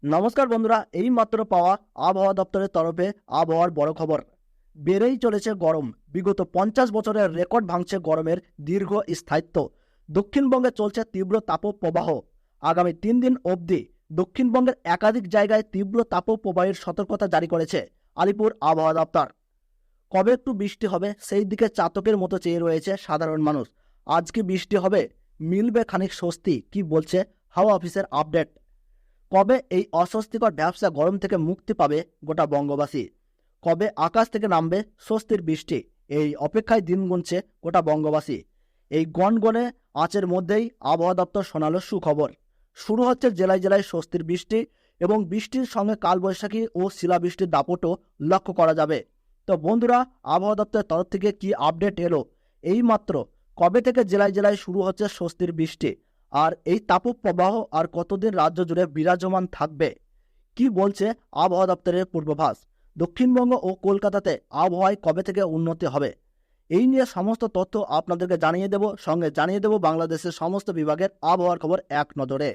নমস্কার বন্ধুরা, এই মাত্র পাওয়া আবহাওয়া দপ্তরের তরফে আবহাওয়ার বড় খবর। বেড়েই চলেছে গরম। বিগত 50 বছরের রেকর্ড ভাঙছে গরমের দীর্ঘ স্থায়িত্ব। দক্ষিণবঙ্গে চলছে তীব্র তাপপ্রবাহ। আগামী 3 দিন অবধি দক্ষিণবঙ্গের একাধিক জায়গায় তীব্র তাপপ্রবাহের সতর্কতা জারি করেছে আলিপুর আবহাওয়া দপ্তর। কবে একটু বৃষ্টি হবে সেই দিকে চাতকের মতো চেয়ে রয়েছে সাধারণ মানুষ। আজকে বৃষ্টি হবে, মিলবে খানিক স্বস্তি, কি বলছে হাওয়া অফিসের আপডেট। কবে এই অস্বস্তিকর ব্যবসা গরম থেকে মুক্তি পাবে গোটা বঙ্গবাসী? কবে আকাশ থেকে নামবে স্বস্তির বৃষ্টি? এই অপেক্ষায় দিন গুনছে গোটা বঙ্গবাসী। এই গনগনে আঁচের মধ্যেই আবহাওয়া দপ্তর শোনালো সুখবর। শুরু হচ্ছে জেলায় জেলায় স্বস্তির বৃষ্টি এবং বৃষ্টির সঙ্গে কালবৈশাখী ও শিলাবৃষ্টির দাপটও লক্ষ্য করা যাবে। তো বন্ধুরা, আবহাওয়া দপ্তরের তরফ থেকে কি আপডেট এলো এই মাত্র? কবে থেকে জেলায় জেলায় শুরু হচ্ছে স্বস্তির বৃষ্টি? আর এই তাপপ্রবাহ আর কতদিন রাজ্য জুড়ে বিরাজমান থাকবে? কি বলছে আবহাওয়া দপ্তরের পূর্বাভাস? দক্ষিণবঙ্গ ও কলকাতাতে আবহাওয়ায় কবে থেকে উন্নতি হবে? এই নিয়ে সমস্ত তথ্য আপনাদেরকে জানিয়ে দেব, সঙ্গে জানিয়ে দেব বাংলাদেশের সমস্ত বিভাগের আবহাওয়ার খবর এক নজরে।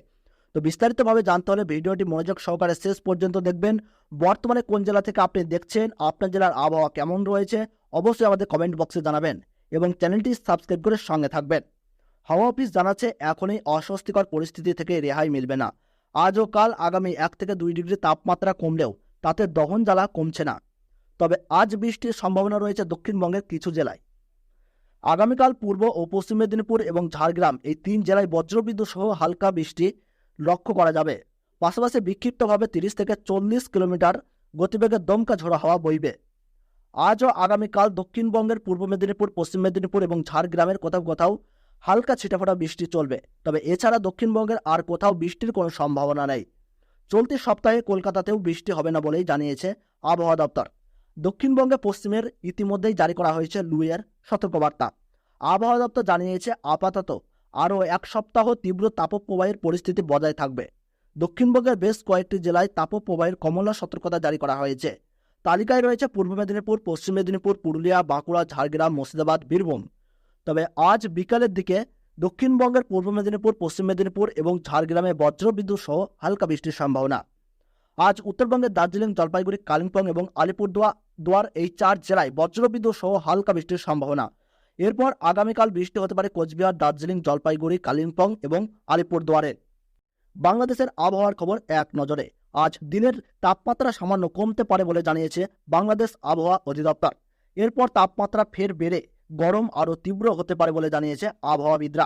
তো বিস্তারিতভাবে জানতে হলে ভিডিওটি মনোযোগ সহকারে শেষ পর্যন্ত দেখবেন। বর্তমানে কোন জেলা থেকে আপনি দেখছেন, আপনার জেলার আবহাওয়া কেমন রয়েছে, অবশ্যই আমাদের কমেন্ট বক্সে জানাবেন এবং চ্যানেলটি সাবস্ক্রাইব করে সঙ্গে থাকবেন। হাওয়া অফিস জানাচ্ছে এখনই অস্বস্তিকর পরিস্থিতি থেকে রেহাই মিলবে না। আজ ও কাল আগামী 1 থেকে 2 ডিগ্রি তাপমাত্রা কমলেও তাতে দহন জ্বালা কমছে না। তবে আজ বৃষ্টির সম্ভাবনা রয়েছে দক্ষিণবঙ্গের কিছু জেলায়। আগামীকাল পূর্ব ও পশ্চিম মেদিনীপুর এবং ঝাড়গ্রাম এই 3 জেলায় বজ্রবিদ্যুৎ সহ হালকা বৃষ্টি লক্ষ্য করা যাবে। পাশাপাশি বিক্ষিপ্তভাবে 30 থেকে 40 কিলোমিটার গতিবেগে দমকা ঝোড়ো হাওয়া বইবে। আজ ও আগামীকাল দক্ষিণবঙ্গের পূর্ব মেদিনীপুর, পশ্চিম মেদিনীপুর এবং ঝাড়গ্রামের কোথাও কোথাও হালকা ছিটাফোঁটা বৃষ্টি চলবে। তবে এছাড়া দক্ষিণবঙ্গের আর কোথাও বৃষ্টির কোনো সম্ভাবনা নেই। চলতি সপ্তাহে কলকাতাতেও বৃষ্টি হবে না বলেই জানিয়েছে আবহাওয়া দপ্তর। দক্ষিণবঙ্গে পশ্চিমের ইতিমধ্যেই জারি করা হয়েছে লুয়ের সতর্কবার্তা। আবহাওয়া দপ্তর জানিয়েছে আপাতত আরও 1 সপ্তাহ তীব্র তাপপ্রবাহের পরিস্থিতি বজায় থাকবে। দক্ষিণবঙ্গের বেশ কয়েকটি জেলায় তাপপ্রবাহের কমলা সতর্কতা জারি করা হয়েছে। তালিকায় রয়েছে পূর্ব মেদিনীপুর, পশ্চিম মেদিনীপুর, পুরুলিয়া, বাঁকুড়া, ঝাড়গ্রাম, মুর্শিদাবাদ, বীরভূম। তবে আজ বিকালের দিকে দক্ষিণবঙ্গের পূর্ব মেদিনীপুর, পশ্চিম মেদিনীপুর এবং ঝাড়গ্রামে বজ্রবিদ্যুৎ সহ হালকা বৃষ্টির সম্ভাবনা। আজ উত্তরবঙ্গের দার্জিলিং, জলপাইগুড়ি, কালিম্পং এবং আলিপুরদুয়ার এই 4 জেলায় বজ্রবিদ্যুৎ সহ হালকা বৃষ্টির সম্ভাবনা। এরপর আগামীকাল বৃষ্টি হতে পারে কোচবিহার, দার্জিলিং, জলপাইগুড়ি, কালিম্পং এবং আলিপুরদুয়ারে। বাংলাদেশের আবহাওয়ার খবর এক নজরে। আজ দিনের তাপমাত্রা সামান্য কমতে পারে বলে জানিয়েছে বাংলাদেশ আবহাওয়া অধিদপ্তর। এরপর তাপমাত্রা ফের বেড়ে গরম আরও তীব্র হতে পারে বলে জানিয়েছে আবহাওয়াবিদরা।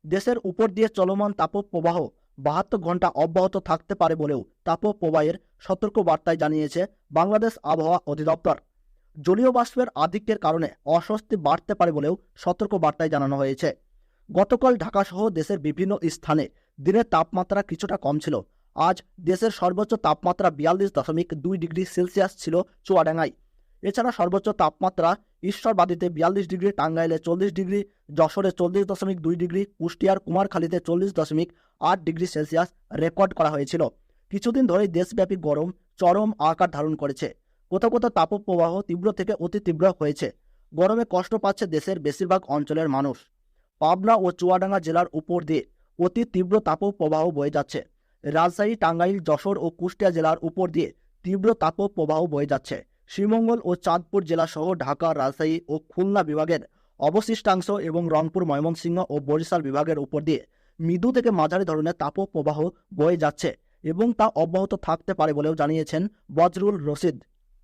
দেশের উপর দিয়ে চলমান তাপপ্রবাহ 72 ঘন্টা অব্যাহত থাকতে পারে বলেও তাপপ্রবাহের সতর্ক বার্তায় জানিয়েছে বাংলাদেশ আবহাওয়া অধিদপ্তর। জলীয় বাষ্পের আধিক্যের কারণে অস্বস্তি বাড়তে পারে বলেও সতর্ক বার্তায় জানানো হয়েছে। গতকাল ঢাকা সহ দেশের বিভিন্ন স্থানে দিনের তাপমাত্রা কিছুটা কম ছিল। আজ দেশের সর্বোচ্চ তাপমাত্রা 42.2 ডিগ্রি সেলসিয়াস ছিল চুয়াডাঙ্গায়। এছাড়া সর্বোচ্চ তাপমাত্রা ঈশ্বরবাদীতে 42 ডিগ্রি, টাঙ্গাইলে 40 ডিগ্রি, যশোরে 40.2 ডিগ্রি, কুষ্টিয়ার কুমারখালীতে 40.8 ডিগ্রি সেলসিয়াস রেকর্ড করা হয়েছিল। কিছুদিন ধরেই দেশব্যাপী গরম চরম আকার ধারণ করেছে। কোথাও কোথাও তাপপ্রবাহ তীব্র থেকে অতি তীব্র হয়েছে। গরমে কষ্ট পাচ্ছে দেশের বেশিরভাগ অঞ্চলের মানুষ। পাবনা ও চুয়াডাঙ্গা জেলার উপর দিয়ে অতি তীব্র তাপপ্রবাহ বয়ে যাচ্ছে। রাজশাহী, টাঙ্গাইল, যশোর ও কুষ্টিয়া জেলার উপর দিয়ে তীব্র তাপপ্রবাহ বয়ে যাচ্ছে। শ্রীমঙ্গল ও চাঁদপুর জেলা সহ ঢাকা, রাজশাহী ও খুলনা বিভাগের অবশিষ্টাংশ এবং রংপুর, ময়মনসিংহ ও বরিশাল বিভাগের উপর দিয়ে মৃদু থেকে মাঝারি ধরনের তাপপ্রবাহ বয়ে যাচ্ছে এবং তা অব্যাহত থাকতে পারে বলেও জানিয়েছেন বজরুল রশিদ,